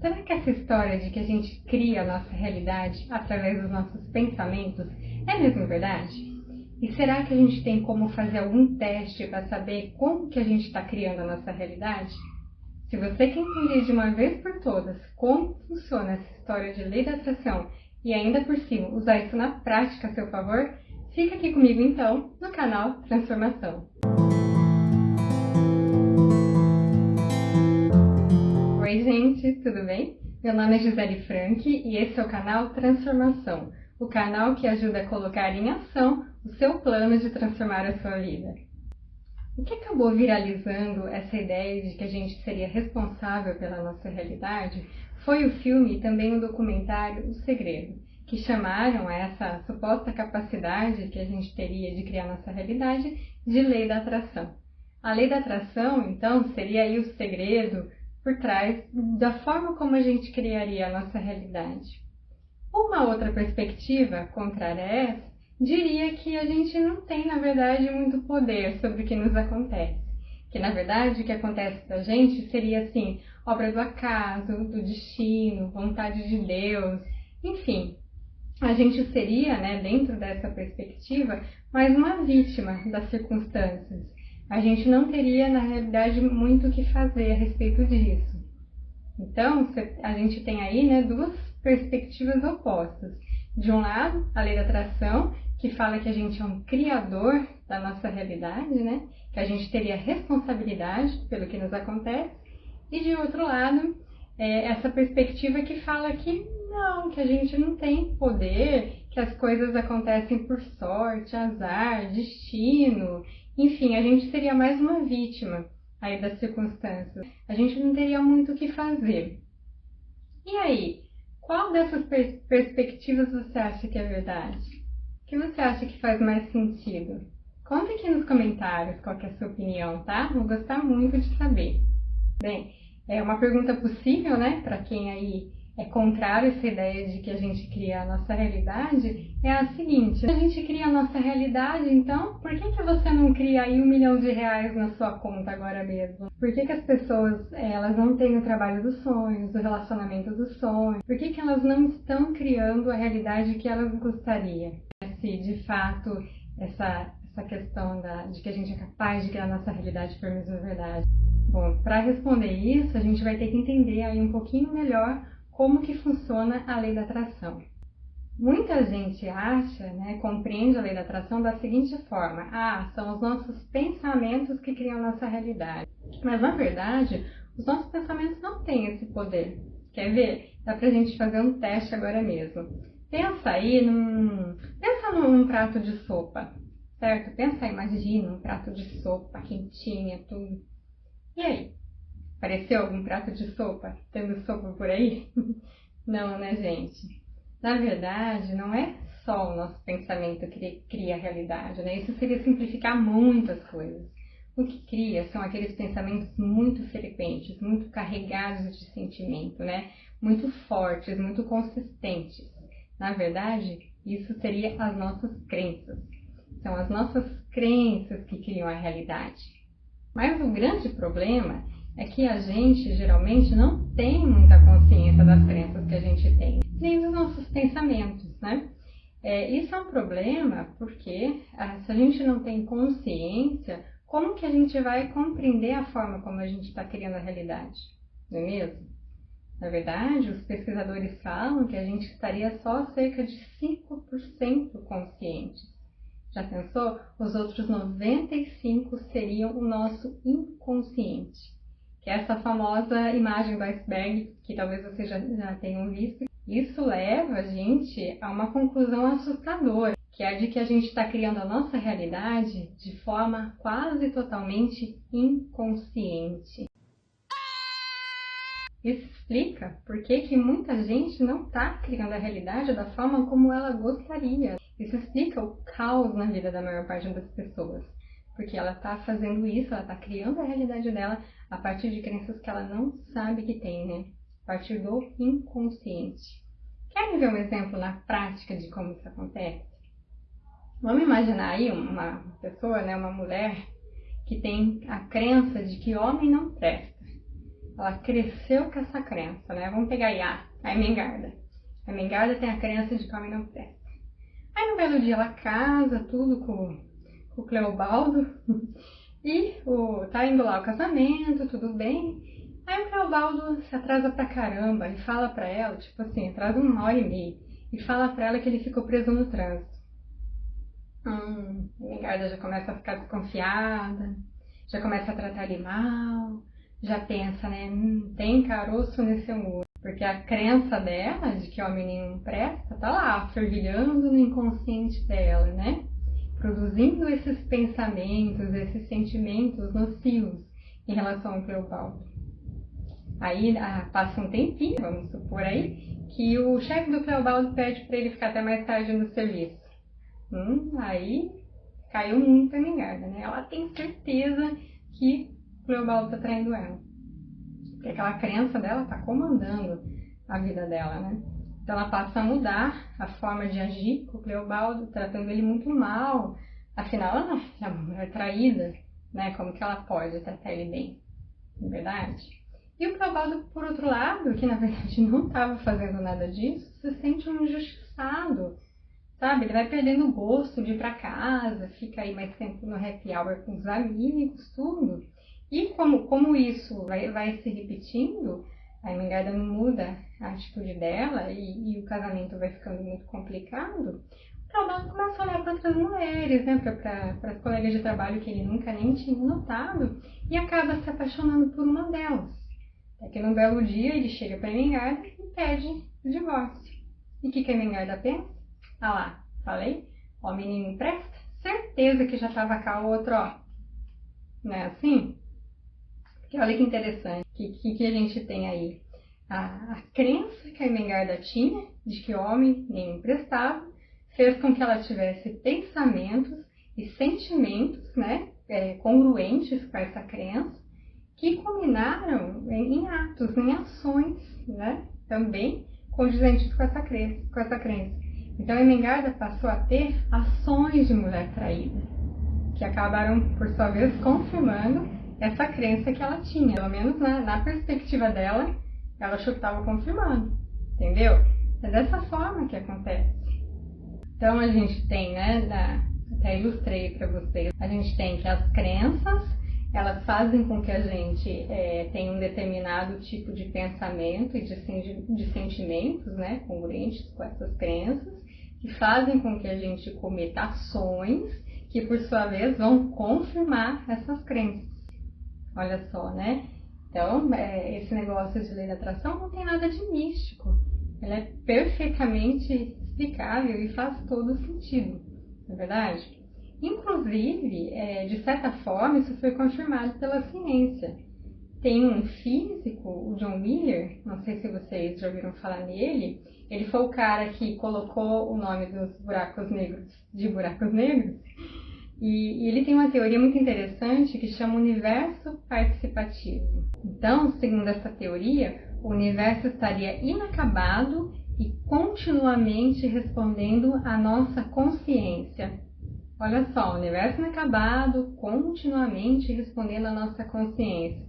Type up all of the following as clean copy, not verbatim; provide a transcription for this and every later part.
Será que essa história de que a gente cria a nossa realidade através dos nossos pensamentos é mesmo verdade? E será que a gente tem como fazer algum teste para saber como que a gente está criando a nossa realidade? Se você quer entender de uma vez por todas como funciona essa história de lei da atração e ainda por cima usar isso na prática a seu favor, fica aqui comigo então no canal Transformação. Oi gente, tudo bem? Meu nome é Gisele Frank e esse é o canal Transformação, o canal que ajuda a colocar em ação o seu plano de transformar a sua vida. O que acabou viralizando essa ideia de que a gente seria responsável pela nossa realidade foi o filme e também o documentário O Segredo, que chamaram essa suposta capacidade que a gente teria de criar nossa realidade de lei da atração. A lei da atração, então, seria aí o segredo por trás da forma como a gente criaria a nossa realidade. Uma outra perspectiva contrária a essa diria que a gente não tem, na verdade, muito poder sobre o que nos acontece. Que, na verdade, o que acontece com a gente seria, assim, obra do acaso, do destino, vontade de Deus, enfim. A gente seria, dentro dessa perspectiva, mais uma vítima das circunstâncias. A gente não teria, na realidade, muito o que fazer a respeito disso. Então, a gente tem aí duas perspectivas opostas. De um lado, a lei da atração, que fala que a gente é um criador da nossa realidade, que a gente teria responsabilidade pelo que nos acontece. E de outro lado, essa perspectiva que fala que não, que a gente não tem poder, que as coisas acontecem por sorte, azar, destino, enfim, a gente seria mais uma vítima aí das circunstâncias. A gente não teria muito o que fazer. E aí, qual dessas perspectivas você acha que é verdade? O que você acha que faz mais sentido? Conta aqui nos comentários qual que é a sua opinião, tá? Vou gostar muito de saber. Bem, é uma pergunta possível, para quem aí é contrário a essa ideia de que a gente cria a nossa realidade, é a seguinte: se a gente cria a nossa realidade, então, por que você não cria aí R$1 milhão na sua conta agora mesmo? Por que as pessoas, elas não têm o trabalho dos sonhos, o relacionamento dos sonhos? Por que elas não estão criando a realidade que elas gostariam? Se de fato essa questão de que a gente é capaz de criar a nossa realidade for mesmo verdade. Bom, para responder isso, a gente vai ter que entender aí um pouquinho melhor como que funciona a lei da atração. Muita gente acha, compreende a lei da atração da seguinte forma: são os nossos pensamentos que criam a nossa realidade. Mas, na verdade, os nossos pensamentos não têm esse poder. Quer ver? Dá pra gente fazer um teste agora mesmo. Pensa aí num prato de sopa, certo? Pensa aí, imagina um prato de sopa, quentinha, tudo. E aí? Apareceu algum prato de sopa? Tendo sopa por aí? Não, gente? Na verdade, não é só o nosso pensamento que cria a realidade, Isso seria simplificar muitas coisas. O que cria são aqueles pensamentos muito frequentes, muito carregados de sentimento, Muito fortes, muito consistentes. Na verdade, isso seria as nossas crenças. São as nossas crenças que criam a realidade. Mas o grande problema é que a gente geralmente não tem muita consciência das crenças que a gente tem, nem dos nossos pensamentos, Isso é um problema porque se a gente não tem consciência, como que a gente vai compreender a forma como a gente está criando a realidade, não é mesmo? Na verdade, os pesquisadores falam que a gente estaria só cerca de 5% conscientes. Já pensou? Os outros 95% seriam o nosso inconsciente. Que é essa famosa imagem do iceberg, que talvez vocês já tenham visto. Isso leva a gente a uma conclusão assustadora, que é a de que a gente está criando a nossa realidade de forma quase totalmente inconsciente. Isso explica por que muita gente não está criando a realidade da forma como ela gostaria. Isso explica o caos na vida da maior parte das pessoas. Porque ela está fazendo isso, ela está criando a realidade dela a partir de crenças que ela não sabe que tem, A partir do inconsciente. Querem ver um exemplo na prática de como isso acontece? Vamos imaginar aí uma pessoa, uma mulher, que tem a crença de que homem não presta. ela cresceu com essa crença, né? Vamos pegar aí a Emengarda. A Emengarda tem a crença de que homem não presta. Aí no belo dia ela casa, tudo com o Cleobaldo, e tá indo lá o casamento, tudo bem. Aí o Cleobaldo se atrasa pra caramba e fala pra ela, tipo assim, atrasa 1h30, e fala pra ela que ele ficou preso no trânsito. A Emengarda já começa a ficar desconfiada, já começa a tratar ele mal, já pensa, né, tem caroço nesse angu. Porque a crença dela de que homem nenhum presta tá lá, fervilhando no inconsciente dela, né? Produzindo esses pensamentos, esses sentimentos nocivos em relação ao Cleobaldo. Aí passa um tempinho, vamos supor aí, que o chefe do Cleobaldo pede para ele ficar até mais tarde no serviço. Aí caiu muito a Emengarda, né? Ela tem certeza que o Cleobaldo tá traindo ela. Porque aquela crença dela tá comandando a vida dela, né? Então ela passa a mudar a forma de agir com o Cleobaldo, tratando ele muito mal. Afinal, ela é uma mulher traída, né? Como que ela pode tratar ele bem? Não é verdade? E o Cleobaldo, por outro lado, que na verdade não estava fazendo nada disso, se sente um injustiçado, sabe? Ele vai perdendo o gosto de ir para casa, fica aí mais tempo no happy hour com os amigos, tudo. E como isso vai se repetindo, a Emengarda não muda a atitude dela e o casamento vai ficando muito complicado, o Cleobaldo começa a olhar para outras mulheres, né, para as colegas de trabalho que ele nunca nem tinha notado, e acaba se apaixonando por uma delas. Até que num belo dia ele chega para a Emengarda e pede o divórcio. E o que a Emengarda pensa? Ah lá, falei, homem nenhum presta, certeza que já estava cá o outro, ó. Não é assim? Porque olha que interessante, que a gente tem aí a crença que a Emengarda tinha de que homem nenhum prestava, fez com que ela tivesse pensamentos e sentimentos, né, congruentes com essa crença, que culminaram em atos, em ações, né, também condizentes com essa crença. Então a Emengarda passou a ter ações de mulher traída, que acabaram, por sua vez, confirmando essa crença que ela tinha. Pelo menos na perspectiva dela, ela achou que estava confirmando, entendeu? É dessa forma que acontece. Então a gente tem, né, até ilustrei para vocês, a gente tem que as crenças, elas fazem com que a gente tenha um determinado tipo de pensamento e de sentimentos, né, congruentes com essas crenças, que fazem com que a gente cometa ações que, por sua vez, vão confirmar essas crenças. Olha só, né? Então, esse negócio de lei da atração não tem nada de místico. Ele é perfeitamente explicável e faz todo sentido, não é verdade? Inclusive, de certa forma, isso foi confirmado pela ciência. Tem um físico, o John Miller, não sei se vocês já ouviram falar nele, ele foi o cara que colocou o nome dos buracos negros de buracos negros, e ele tem uma teoria muito interessante que chama universo participativo. Então, segundo essa teoria, o universo estaria inacabado e continuamente respondendo à nossa consciência. Olha só, o universo inacabado, continuamente respondendo à nossa consciência.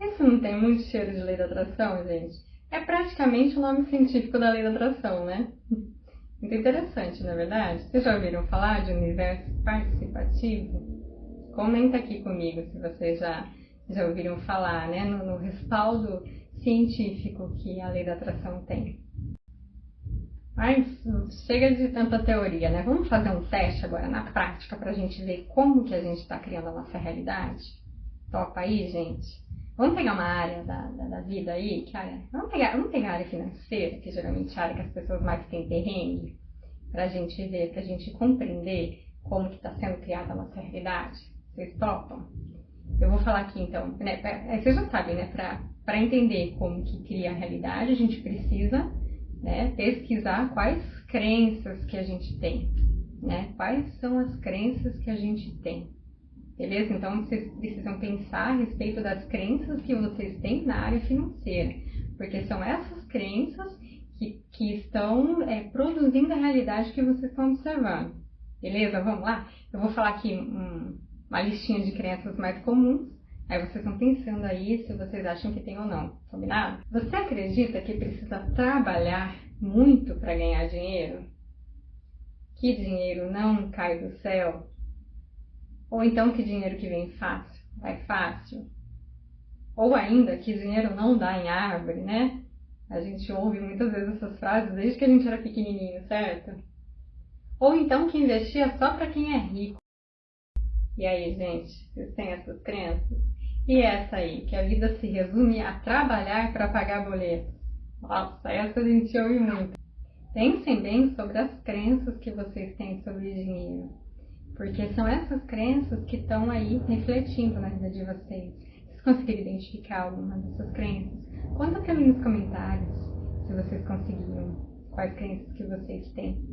Isso não tem muito cheiro de lei da atração, gente? É praticamente o nome científico da lei da atração, né? Muito interessante, não é verdade? Vocês já ouviram falar de universo participativo? Comenta aqui comigo se vocês já ouviram falar, né? No respaldo científico que a lei da atração tem. Mas chega de tanta teoria, né? Vamos fazer um teste agora na prática para a gente ver como que a gente está criando a nossa realidade? Topa aí, gente? Vamos pegar uma área da vida aí, vamos pegar a área financeira, que geralmente é a área que as pessoas mais têm perrengue, para a gente ver, para a gente compreender como que está sendo criada a nossa realidade. Vocês topam? Eu vou falar aqui então, né? Vocês já sabem, né? Para entender como que cria a realidade, a gente precisa, né, pesquisar quais crenças que a gente tem, né? Quais são as crenças que a gente tem. Beleza? Então, vocês precisam pensar a respeito das crenças que vocês têm na área financeira, porque são essas crenças que estão produzindo a realidade que vocês estão observando. Beleza? Vamos lá? Eu vou falar aqui uma listinha de crenças mais comuns Aí vocês estão pensando aí se vocês acham que tem ou não, combinado? Você acredita que precisa trabalhar muito para ganhar dinheiro? Que dinheiro não cai do céu? Ou então que dinheiro que vem fácil, vai fácil? Ou ainda que dinheiro não dá em árvore, né? A gente ouve muitas vezes essas frases desde que a gente era pequenininho, certo? Ou então que investir é só para quem é rico. E aí, gente, vocês têm essas crenças? E essa aí, que a vida se resume a trabalhar para pagar boletos? Nossa, essa a gente ouve muito. Pensem bem sobre as crenças que vocês têm sobre dinheiro, porque são essas crenças que estão aí refletindo na vida de vocês. Vocês conseguiram identificar alguma dessas crenças? Conta pra mim nos comentários se vocês conseguiram, quais crenças que vocês têm,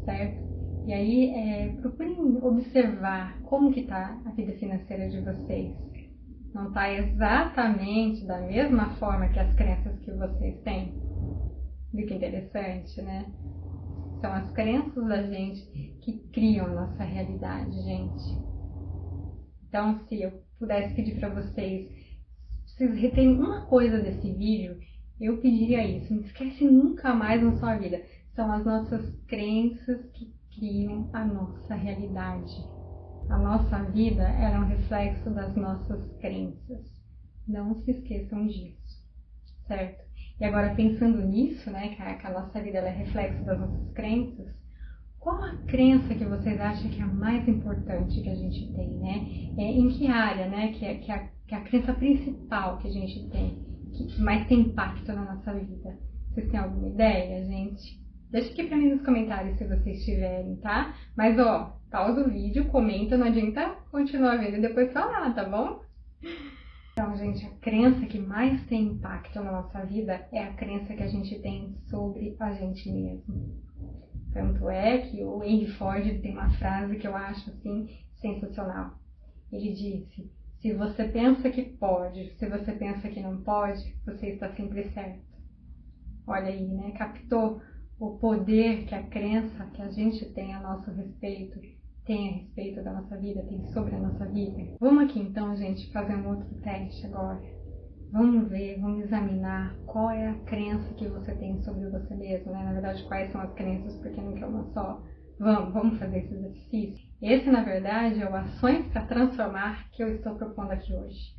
certo? E aí, procurem observar como que está a vida financeira de vocês. Não está exatamente da mesma forma que as crenças que vocês têm? Viu que interessante, né? São as crenças da gente que criam a nossa realidade, gente. Então, se eu pudesse pedir para vocês, se vocês reterem uma coisa desse vídeo, eu pediria isso. Não esquece nunca mais na sua vida. São as nossas crenças que criam a nossa realidade. A nossa vida é um reflexo das nossas crenças. Não se esqueçam disso, certo? E agora, pensando nisso, né, que a nossa vida ela é reflexo das nossas crenças, qual a crença que vocês acham que é a mais importante que a gente tem, né? Em que área, né, que é a crença principal que a gente tem, que mais tem impacto na nossa vida? Vocês têm alguma ideia, gente? Deixa aqui pra mim nos comentários se vocês tiverem, tá? Mas, ó, pausa o vídeo, comenta, não adianta continuar vendo e depois falar, tá bom? Então, gente, a crença que mais tem impacto na nossa vida é a crença que a gente tem sobre a gente mesmo. Tanto é que o Henry Ford tem uma frase que eu acho, assim, sensacional. Ele disse, se você pensa que pode, se você pensa que não pode, você está sempre certo. Olha aí, né? Captou o poder que a crença que a gente tem a nosso respeito tem a respeito da nossa vida, tem sobre a nossa vida. Vamos aqui então, gente, fazer um outro teste agora. Vamos ver, vamos examinar qual é a crença que você tem sobre você mesmo, né? Na verdade, quais são as crenças, porque não quer uma só. Vamos fazer esse exercício. Esse, na verdade, é o Ações para Transformar que eu estou propondo aqui hoje.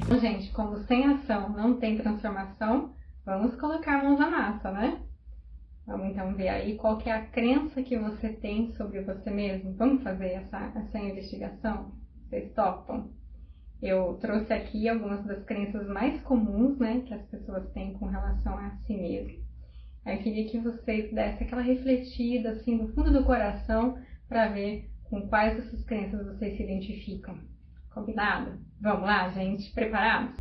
Então, gente, como sem ação não tem transformação, vamos colocar a mão na massa, né? Vamos então ver aí qual que é a crença que você tem sobre você mesmo. Vamos fazer essa investigação? Vocês topam? Eu trouxe aqui algumas das crenças mais comuns, né, que as pessoas têm com relação a si mesmo. Eu queria que vocês dessem aquela refletida, assim, no fundo do coração, para ver com quais dessas crenças vocês se identificam. Combinado? Vamos lá, gente? Preparados?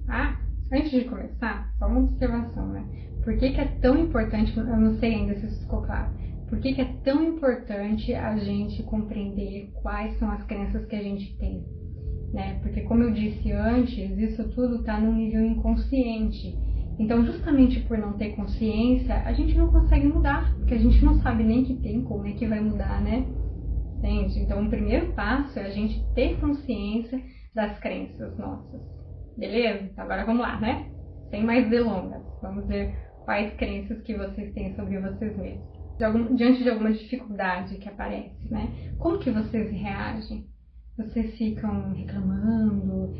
Ah, antes de começar, só uma observação, né? Por que é tão importante, eu não sei ainda se isso ficou claro, por que é tão importante a gente compreender quais são as crenças que a gente tem, né? Porque, como eu disse antes, isso tudo está no nível inconsciente. Então, justamente por não ter consciência, a gente não consegue mudar, porque a gente não sabe nem que tem, como é que vai mudar, né? Entende? Então, o primeiro passo é a gente ter consciência das crenças nossas. Beleza? Agora vamos lá, né? Sem mais delongas. Vamos ver quais crenças que vocês têm sobre vocês mesmos. Diante de alguma dificuldade que aparece, né? Como que vocês reagem? Vocês ficam reclamando,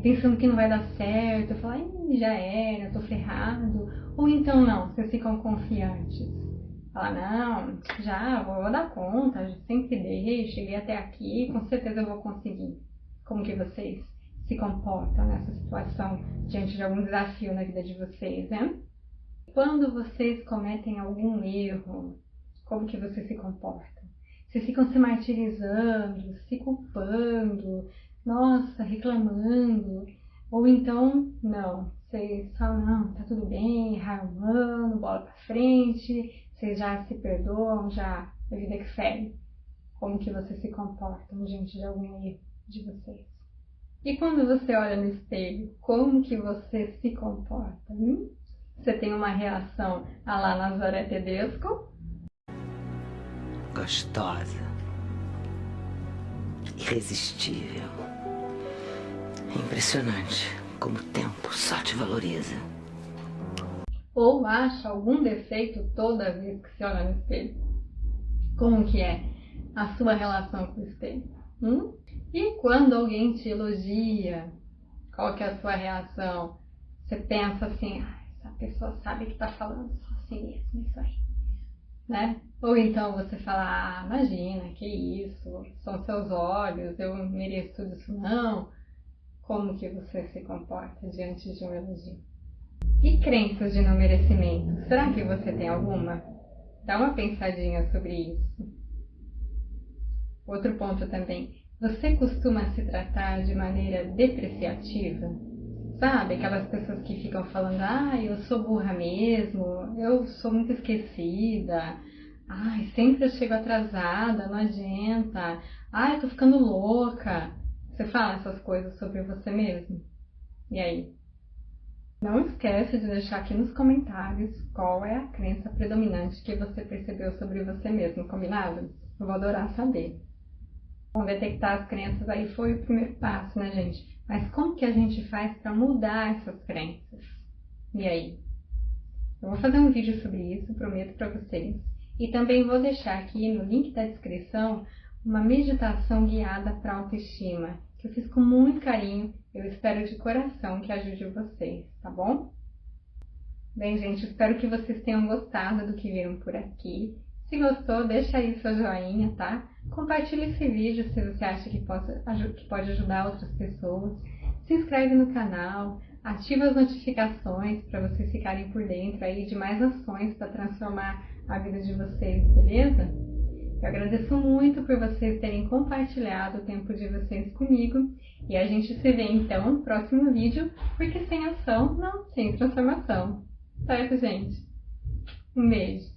pensando que não vai dar certo, falar, já era, tô ferrado. Ou então não, vocês ficam confiantes. Falar, não, já vou dar conta, sempre dei, cheguei até aqui, com certeza eu vou conseguir. Como que vocês se comportam nessa situação diante de algum desafio na vida de vocês, né? Quando vocês cometem algum erro, como que vocês se comportam? Vocês ficam se martirizando, se culpando, nossa, reclamando, ou então, não, vocês falam, não, tá tudo bem, erraram um ano, bola pra frente, vocês já se perdoam, já a vida que segue. Como que vocês se comportam diante de algum erro de vocês? E quando você olha no espelho, como que você se comporta? Você tem uma reação à la Nazaré Tedesco? Gostosa. irresistível. É impressionante como o tempo só te valoriza. Ou acha algum defeito toda vez que se olha no espelho? Como que é a sua relação com o espelho? E quando alguém te elogia, qual que é a sua reação? Você pensa assim, essa pessoa sabe que está falando só assim mesmo, isso aí, né? Ou então você fala, imagina, que isso, são seus olhos, eu não mereço tudo isso não. Como que você se comporta diante de um elogio? E crenças de não merecimento? Será que você tem alguma? Dá uma pensadinha sobre isso. Outro ponto também. Você costuma se tratar de maneira depreciativa? Sabe, aquelas pessoas que ficam falando, eu sou burra mesmo, eu sou muito esquecida, sempre eu chego atrasada, não adianta, eu tô ficando louca. Você fala essas coisas sobre você mesmo? E aí? Não esquece de deixar aqui nos comentários qual é a crença predominante que você percebeu sobre você mesmo, combinado? Eu vou adorar saber. Bom, detectar as crenças aí foi o primeiro passo, né, gente? Mas como que a gente faz para mudar essas crenças? E aí? Eu vou fazer um vídeo sobre isso, prometo para vocês. E também vou deixar aqui no link da descrição uma meditação guiada para autoestima, que eu fiz com muito carinho. Eu espero de coração que ajude vocês, tá bom? Bem, gente, espero que vocês tenham gostado do que viram por aqui. Se gostou, deixa aí seu joinha, tá? Compartilhe esse vídeo se você acha que pode ajudar outras pessoas. Se inscreve no canal, ativa as notificações para vocês ficarem por dentro aí de mais ações para transformar a vida de vocês, beleza? Eu agradeço muito por vocês terem compartilhado o tempo de vocês comigo. E a gente se vê então no próximo vídeo, porque sem ação não tem transformação. Certo, gente? Um beijo!